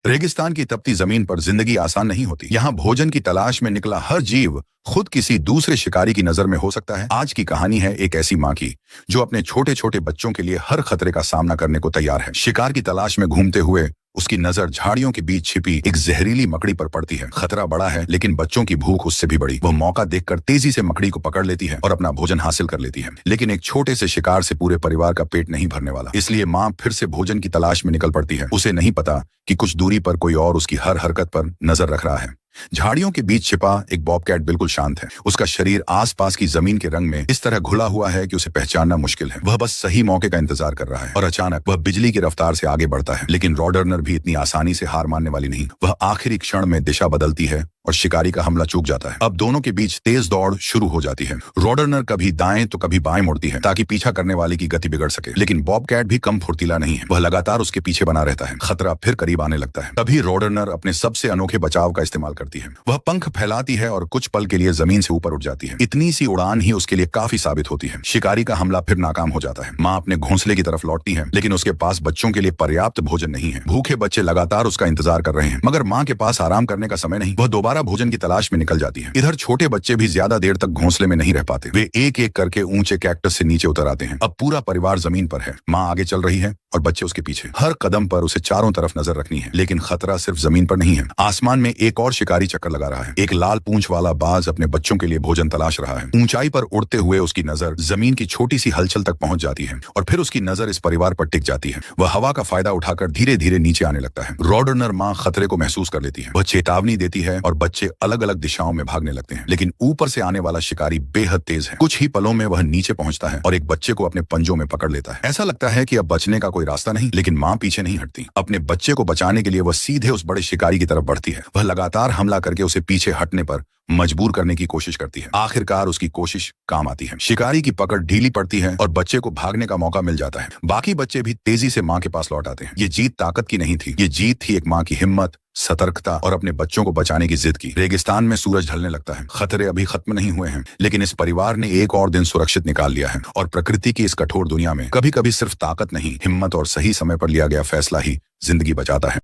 रेगिस्तान की तपती जमीन पर जिंदगी आसान नहीं होती। यहाँ भोजन की तलाश में निकला हर जीव खुद किसी दूसरे शिकारी की नजर में हो सकता है। आज की कहानी है एक ऐसी माँ की जो अपने छोटे छोटे बच्चों के लिए हर खतरे का सामना करने को तैयार है। शिकार की तलाश में घूमते हुए उसकी नजर झाड़ियों के बीच छिपी एक जहरीली मकड़ी पर पड़ती है। खतरा बड़ा है, लेकिन बच्चों की भूख उससे भी बड़ी। वो मौका देखकर तेजी से मकड़ी को पकड़ लेती है और अपना भोजन हासिल कर लेती है। लेकिन एक छोटे से शिकार से पूरे परिवार का पेट नहीं भरने वाला, इसलिए माँ फिर से भोजन की तलाश में निकल पड़ती है। उसे नहीं पता कि कुछ दूरी पर कोई और उसकी हर हरकत पर नजर रख रहा है। झाड़ियों के बीच छिपा एक बॉबकैट बिल्कुल शांत है। उसका शरीर आसपास की जमीन के रंग में इस तरह घुला हुआ है कि उसे पहचानना मुश्किल है। वह बस सही मौके का इंतजार कर रहा है और अचानक वह बिजली की रफ्तार से आगे बढ़ता है। लेकिन रॉडर्नर भी इतनी आसानी से हार मानने वाली नहीं। वह आखिरी क्षण में दिशा बदलती है और शिकारी का हमला चूक जाता है। अब दोनों के बीच तेज दौड़ शुरू हो जाती है। रॉडर्नर कभी दाएं तो कभी बाएं मुड़ती है ताकि पीछा करने वाले की गति बिगड़ सके, लेकिन बॉबकैट भी कम फुर्तीला नहीं है। वह लगातार उसके पीछे बना रहता है। खतरा फिर करीब आने लगता है। तभी रॉडर्नर अपने सबसे अनोखे बचाव का इस्तेमाल करती है। वह पंख फैलाती है और कुछ पल के लिए जमीन से ऊपर उठ जाती है। इतनी सी उड़ान ही उसके लिए काफी साबित होती है। शिकारी का हमला फिर नाकाम हो जाता है। माँ अपने घोंसले की तरफ लौटती है, लेकिन उसके पास बच्चों के लिए पर्याप्त भोजन नहीं है। भूखे बच्चे लगातार उसका इंतजार कर रहे हैं, मगर माँ के पास आराम करने का समय नहीं। वह दोबारा भोजन की तलाश में निकल जाती है। इधर छोटे बच्चे भी ज्यादा देर तक घोंसले में नहीं रह पाते। वे एक एक करके ऊंचे कैक्टस से नीचे उतर आते हैं। अब पूरा परिवार जमीन पर है। माँ आगे चल रही है और बच्चे उसके पीछे। हर कदम पर उसे चारों तरफ नजर रखनी है, लेकिन खतरा सिर्फ जमीन पर नहीं है। आसमान में एक और शिकारी चक्कर लगा रहा है। एक लाल पूंछ वाला बाज अपने बच्चों के लिए भोजन तलाश रहा है। ऊंचाई पर उड़ते हुए उसकी नजर जमीन की छोटी सी हलचल तक पहुंच जाती है और फिर उसकी नजर इस परिवार पर टिक जाती है। वह हवा का फायदा उठाकर धीरे धीरे नीचे आने लगता है। रॉडर्नर माँ खतरे को महसूस कर लेती है। वह चेतावनी देती है और बच्चे अलग अलग दिशाओं में भागने लगते हैं, लेकिन ऊपर से आने वाला शिकारी बेहद तेज है। कुछ ही पलों में वह नीचे पहुंचता है और एक बच्चे को अपने पंजों में पकड़ लेता है। ऐसा लगता है कि अब बचने का कोई रास्ता नहीं, लेकिन माँ पीछे नहीं हटती। अपने बच्चे को बचाने के लिए वह सीधे उस बड़े शिकारी की तरफ बढ़ती है। वह लगातार हमला करके उसे पीछे हटने पर मजबूर करने की कोशिश करती है। आखिरकार उसकी कोशिश काम आती है। शिकारी की पकड़ ढीली पड़ती है और बच्चे को भागने का मौका मिल जाता है। बाकी बच्चे भी तेजी से माँ के पास लौट आते हैं। ये जीत ताकत की नहीं थी, ये जीत थी एक माँ की हिम्मत, सतर्कता और अपने बच्चों को बचाने की जिद की। रेगिस्तान में सूरज ढलने लगता है। खतरे अभी खत्म नहीं हुए हैं, लेकिन इस परिवार ने एक और दिन सुरक्षित निकाल लिया है। और प्रकृति की इस कठोर दुनिया में कभी कभी सिर्फ ताकत नहीं, हिम्मत और सही समय पर लिया गया फैसला ही जिंदगी बचाता है।